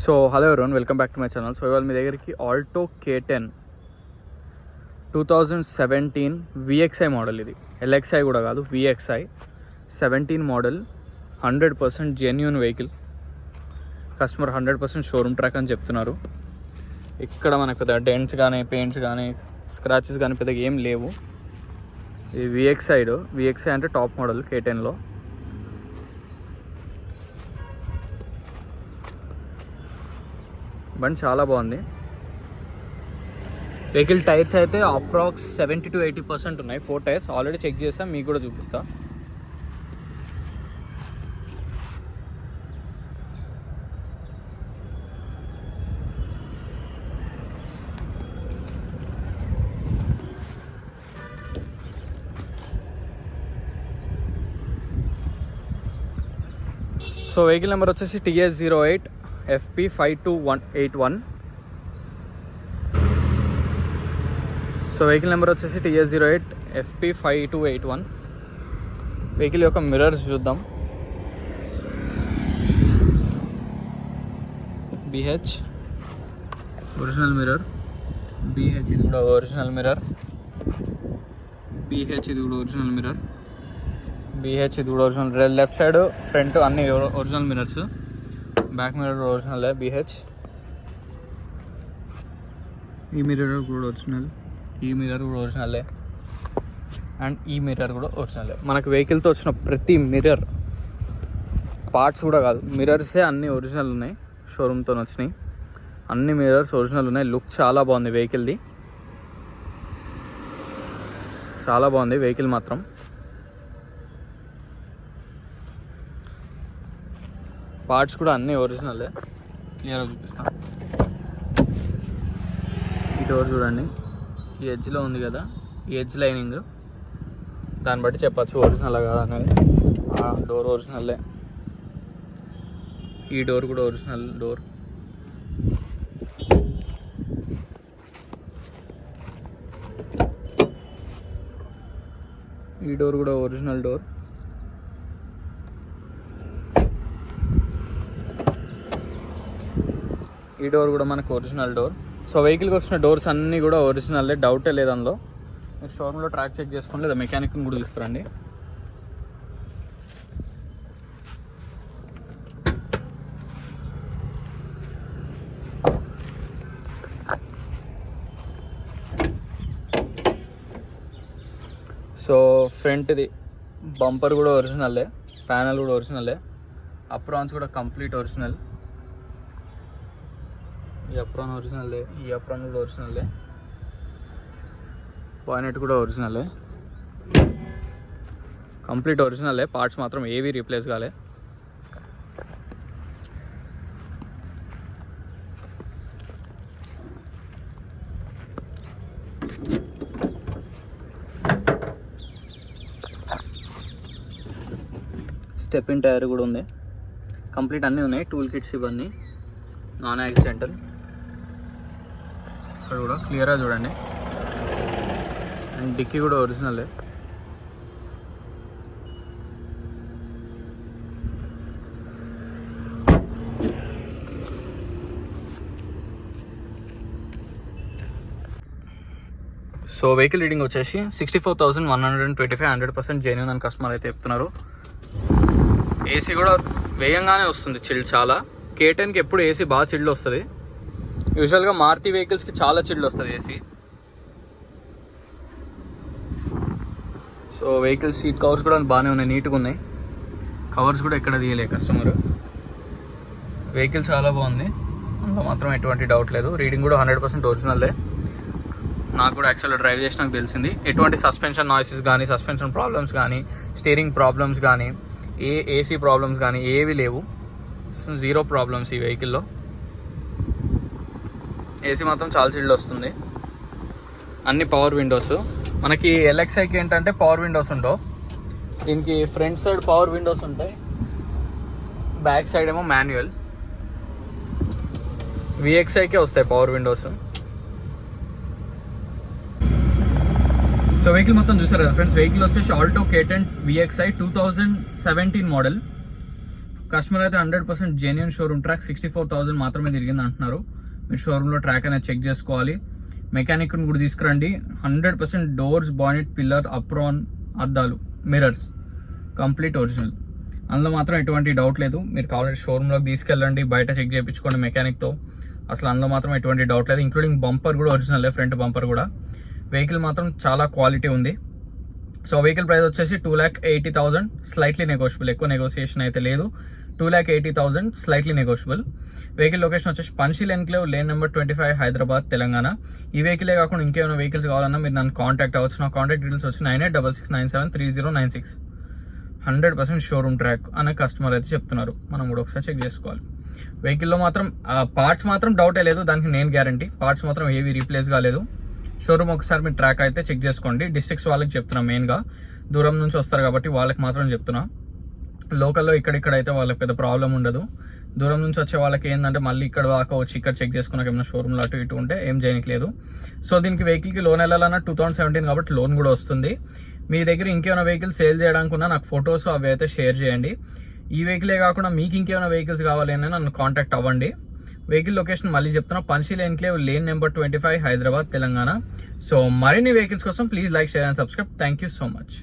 So hello everyone, welcome back to my channel. So ఇవాళ మీ దగ్గరికి Alto K10 2017 VXI model. ఇది LXI కూడా కాదు, VXI 17 model. 100% genuine vehicle. Customer 100% showroom track అని చెప్తున్నారు. ఇక్కడ మనకు పెద్ద డెంట్స్ కానీ పెయింట్స్ కానీ స్క్రాచెస్ కానీ పెద్దగా ఏం లేవు. ఇది VXI అంటే టాప్ మోడల్ K10లో. బండి చాలా బాగుంది. వెహికల్ టైర్స్ అయితే అప్రాక్స్ 70 to 80% ఉన్నాయి. 4 టైర్స్ ఆల్రెడీ చెక్ చేసా, మీకు కూడా చూపిస్తా. సో వెహికల్ నెంబర్ వచ్చేసి TS08 FP5281. So vehicle number వచ్చేసి TS08 FP5281. వెహికల్ యొక్క మిర్రర్స్ చూద్దాం. BH ఒరిజినల్ మిర్రర్, BH ఇది కూడా ఒరిజినల్ మిర్రర్, BH ఇది కూడా ఒరిజినల్ మిర్రర్, BH ఇది కూడా ఒరిజినల్. లెఫ్ట్ సైడ్ ఫ్రంట్ అన్ని original mirrors. Back mirror original, BH. ఈ మిర్రర్ కూడా ఒరిజినల్, ఈ మిర్రర్ కూడా ఒరిజినల్, అండ్ ఈ మిర్రర్ కూడా ఒరిజినల్. మనకు వెహికల్తో వచ్చిన ప్రతి మిర్రర్, పార్ట్స్ కూడా కాదు, మిర్రర్సే అన్నీ ఒరిజినల్ ఉన్నాయి. షోరూమ్తో వచ్చినాయి అన్ని మిర్రర్స్ ఒరిజినల్ ఉన్నాయి. లుక్ చాలా బాగుంది వెహికల్ది, చాలా బాగుంది వెహికల్ మాత్రం. పార్ట్స్ కూడా అన్నీ ఒరిజినలే. క్లియర్గా చూపిస్తాను. ఈ డోర్ చూడండి, ఈ ఎడ్జ్లో ఉంది కదా, ఈ ఎడ్జ్ లైనింగ్, దాన్ని బట్టి చెప్పచ్చు ఒరిజినల్ కాదా అనేది. ఆ డోర్ ఒరిజినల్లే. ఈ డోర్ కూడా ఒరిజినల్ డోర్. ఈ డోర్ కూడా ఒరిజినల్ డోర్. ఈ డోర్ కూడా మనకు ఒరిజినల్ డోర్. సో వెహికల్కి వచ్చిన డోర్స్ అన్నీ కూడా ఒరిజినల్లే, డౌటే లేదు అందులో. మీరు షోరూంలో ట్రాక్ చెక్ చేసుకోండి, లేదా మెకానిక్ని కూడా తీసుకురండి. సో ఫ్రంట్ది బంపర్ కూడా ఒరిజినల్లే, ప్యానల్ కూడా ఒరిజినల్లే, అప్రాన్స్ కూడా కంప్లీట్ ఒరిజినల్. ఈ అప్రాన్ ఒరిజినల్లే, ఈ అప్రాన్ కూడా ఒరిజినల్లే, బానెట్ కూడా ఒరిజినల్లే, కంప్లీట్ ఒరిజినల్లే. పార్ట్స్ మాత్రం ఏవి రీప్లేస్ కాలే. స్టెప్ ఇన్ టైర్ కూడా ఉంది. కంప్లీట్ అన్నీ ఉన్నాయి. టూల్ కిట్స్ ఇవన్నీ నాన్ యాక్సిడెంటల్. ఇక్కడ కూడా క్లియర్గా చూడండి. అండ్ డిక్కీ కూడా ఒరిజినలే. సో వెహికల్ రీడింగ్ వచ్చేసి 64,125, 100% జెన్యూన్ అని కస్టమర్ అయితే చెప్తున్నారు. ఏసీ కూడా వేగంగానే వస్తుంది, చిల్డ్ చాలా. K10కి ఎప్పుడు ఏసీ బాగా చిల్డ్ వస్తుంది. యూజువల్గా మారుతి వెహికల్స్కి చాలా చిల్డ్ వస్తుంది AC. So vehicle seat covers కూడా బాగానే ఉన్నాయి, నీట్గా ఉన్నాయి. కవర్స్ కూడా ఎక్కడ తీయలే కస్టమర్. వెహికల్ చాలా బాగుంది, అందులో మాత్రం ఎటువంటి డౌట్ లేదు. రీడింగ్ కూడా 100% ఒరిజినల్లే. నాకు కూడా యాక్చువల్గా డ్రైవ్ చేసి నాకు తెలిసింది. ఎటువంటి సస్పెన్షన్ నాయిసెస్ కానీ, సస్పెన్షన్ ప్రాబ్లమ్స్ కానీ, స్టీరింగ్ ప్రాబ్లమ్స్ కానీ, ఏసీ ప్రాబ్లమ్స్ కానీ ఏవి లేవు. జీరో ప్రాబ్లమ్స్ ఈ వెహికల్లో. ఏసీ మాత్రం చాలా చిల్డ్ వస్తుంది. అన్ని పవర్ విండోస్. మనకి LXIకి ఏంటంటే పవర్ విండోస్ ఉండవు. దీనికి ఫ్రంట్ సైడ్ పవర్ విండోస్ ఉంటాయి, బ్యాక్ సైడ్ ఏమో మాన్యువల్. VXIకే వస్తాయి పవర్ విండోస్. సో వెహికల్ మొత్తం చూసారు కదా ఫ్రెండ్స్. వెహికల్ వచ్చేసి Alto K10 VXI 2017 model. Customer అయితే 100% జెన్యూన్ షోరూమ్ ట్రాక్ 64,000 మాత్రమే తిరిగింది అంటున్నారు. మీరు షోరూంలో ట్రాక్ అనేది చెక్ చేసుకోవాలి. మెకానిక్ని కూడా తీసుకురండి. 100% డోర్స్, బానెట్, పిల్లర్, అప్రాన్, అద్దాలు, మిర్రర్స్ కంప్లీట్ ఒరిజినల్. అందులో మాత్రం ఎటువంటి డౌట్ లేదు. మీరు కావాలంటే షోరూంలోకి తీసుకెళ్ళండి, బయట చెక్ చేయించుకోండి మెకానిక్తో. అసలు అందులో మాత్రం ఎటువంటి డౌట్ లేదు. ఇంక్లూడింగ్ బంపర్ కూడా ఒరిజినల్, ఫ్రంట్ బంపర్ కూడా. వెహికల్ మాత్రం చాలా క్వాలిటీ ఉంది. సో వెహికల్ ప్రైస్ వచ్చేసి 2,80,000 స్లైట్లీ నెగోషియబుల్. ఎక్కువ నెగోసియేషన్ అయితే లేదు. 2,80,000 స్లైట్లీ నెగోషియబుల్. వెహికల్ లొకేషన్ వచ్చేసి Panchsheel enclave, lane number 25, Hyderabad, Telangana. ఈ వెహికలే కాకుండా ఇంకేమైనా వెహికల్స్ కావాలన్నా మీరు నన్ను కాంటాక్ట్ అవ్వచ్చు. నా కాంటాక్ట్ డీటెయిల్స్ వచ్చి 9866973096. 100% షోరూమ్ ట్రాక్ అనే కస్టమర్ అయితే చెప్తున్నారు. మనం కూడా ఒకసారి చెక్ చేసుకోవాలి. వెహికల్లో మాత్రం పార్ట్స్ మాత్రం డౌటే లేదు, దానికి నేను గ్యారంటీ. పార్ట్స్ మాత్రం ఏవి రీప్లేస్ కాలేదు. షోరూమ్ ఒకసారి మీరు ట్రాక్ అయితే చెక్ చేసుకోండి. డిస్ట్రిక్ట్స్ వాళ్ళకి చెప్తున్నా, మెయిన్గా దూరం నుంచి వస్తారు కాబట్టి వాళ్ళకి మాత్రం చెప్తున్నా. లోకల్లో ఇక్కడిక్కడ అయితే వాళ్ళకి పెద్ద ప్రాబ్లం ఉండదు. దూరం నుంచి వచ్చే వాళ్ళకి ఏంటంటే మళ్ళీ ఇక్కడ దాకా వచ్చి ఇక్కడ చెక్ చేసుకున్నాక ఏమైనా షోరూమ్లో అటు ఇటు ఉంటే ఏం చేయనికి లేదు. సో దీనికి వెహికల్కి లోన్ వెళ్ళాలన్నా 2017 కాబట్టి లోన్ కూడా వస్తుంది. మీ దగ్గర ఇంకేమైనా వెహికల్స్ సేల్ చేయడానికి ఉన్నా నాకు ఫొటోస్ అవి అయితే షేర్ చేయండి. ఈ వెహికలే కాకుండా మీకు ఇంకేమైనా వెహికల్స్ కావాలి అని నన్ను కాంటాక్ట్ అవ్వండి. వెహికల్ లొకేషన్ మళ్ళీ చెప్తున్నా, Panchsheel enclave, lane number 25, Hyderabad, Telangana. So మరిన్ని వెహికల్స్ కోసం please like, share and subscribe. Thank you so much.